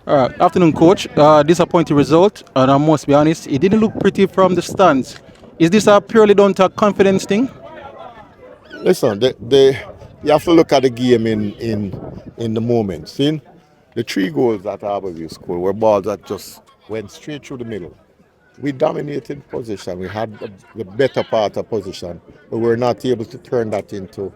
Afternoon, coach. Disappointing result, and I must be honest, it didn't look pretty from the stands. Is this a purely down to a confidence thing? Listen, you have to look at the game in the moment. See, the three goals that Harbour scored were balls that just went straight through the middle. We dominated position. We had the better part of position, but we were not able to turn that into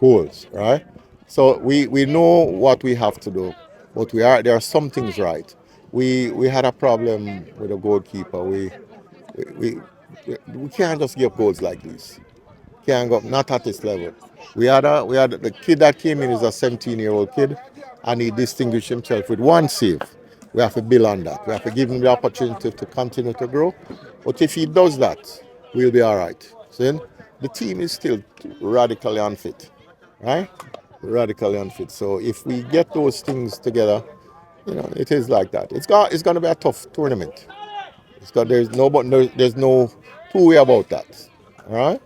goals, right? So we know what we have to do, but there are some things right. We had a problem with the goalkeeper. We, we can't just give goals like this. Can't go not at this level. We had the kid that came in is a 17-year-old kid, and he distinguished himself with one save. We have to build on that. We have to give him the opportunity to continue to grow. But if he does that, we'll be all right. See, the team is still radically unfit, right? Radically unfit. So if we get those things together, it is like that. It's going to be a tough tournament. There's no two way about that. All right.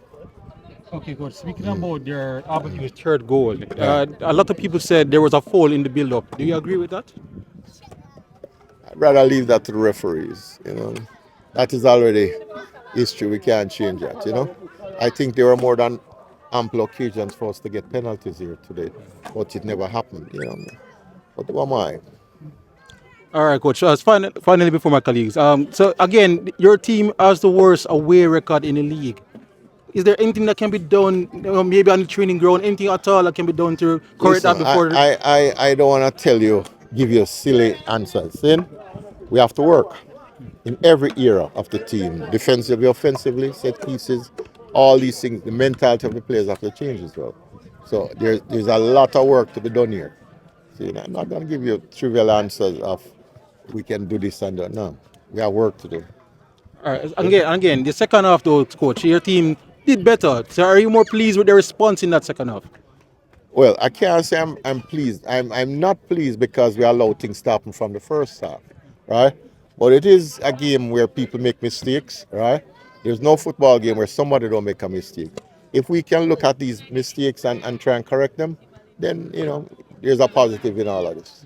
Okay, coach. Speaking about their Aberdeen's third goal, Yeah. a lot of people said there was a foul in the build-up. Do you agree with that? I'd rather leave that to the referees. That is already history. We can't change that. I think there were more than ample occasions for us to get penalties here today, but it never happened. But what am I? All right, coach. Finally, before my colleagues. So again, your team has the worst away record in the league. Is there anything that can be done, maybe on the training ground, anything at all that can be done to correct Listen, that before? I don't want to give you silly answers. See? We have to work in every era of the team, defensively, offensively, set pieces, all these things. The mentality of the players have to change as well. So there's a lot of work to be done here. See, I'm not going to give you trivial answers of we can do this and that. No, we have work to do. All right. Again, the second half, though, coach, your team did better. So are you more pleased with the response in that second half? Well, I can't say I'm pleased. I'm not pleased because we allowed things to happen from the first half, right? But it is a game where people make mistakes, right? There's no football game where somebody don't make a mistake. If we can look at these mistakes and try and correct them, then there's a positive in all of this.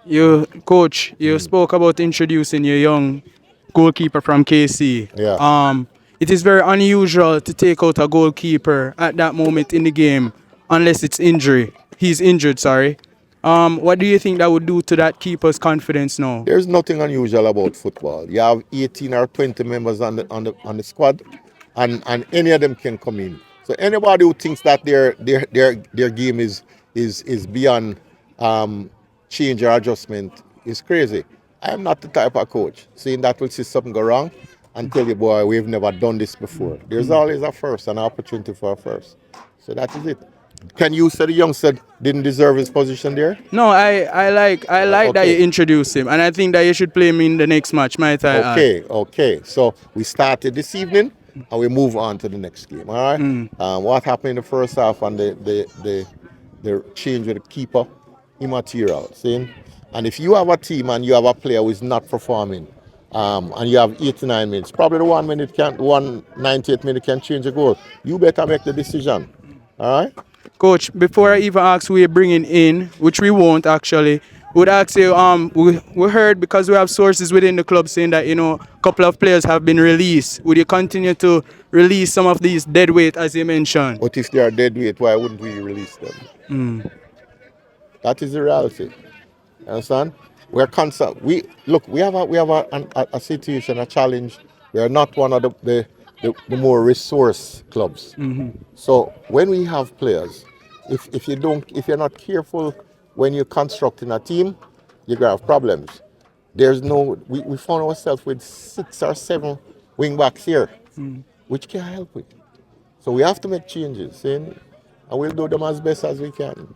You spoke about introducing your young goalkeeper from KC. Yeah. It is very unusual to take out a goalkeeper at that moment in the game, unless it's injury. He's injured, sorry. What do you think that would do to that keeper's confidence now? There's nothing unusual about football. You have 18 or 20 members on the squad, and any of them can come in. So anybody who thinks that their game is beyond change or adjustment is crazy. I am not the type of coach saying that will see something go wrong and tell you, boy, we've never done this before. There's always a first, an opportunity for a first. So that is it. Can you say the youngster didn't deserve his position there? No, I like that you Okay. introduced him, and I think that you should play him in the next match, might I add. Okay. So we started this evening and we move on to the next game. All right. What happened in the first half and the change with the keeper, immaterial. See? And if you have a team and you have a player who is not performing, and you have 89 minutes, probably the 1 minute can 198 minute can change a goal. You better make the decision. All right. Coach, before I even ask who you're bringing in, which we won't actually, would ask you, we heard because we have sources within the club saying that, a couple of players have been released. Would you continue to release some of these dead weight, as you mentioned? But if they are dead weight, why wouldn't we release them? That is the reality. You understand? We're constant. We have a situation, a challenge. We are not one of the more resource clubs. So when we have players, if you're not careful when you're constructing a team, you're gonna have problems. We found ourselves with 6 or 7 wing backs here, which can't help it. So we have to make changes, and we'll do them as best as we can.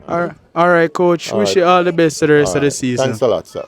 All right, coach. All Wish right. you all the best for the rest All of the right. season. Thanks a lot, sir.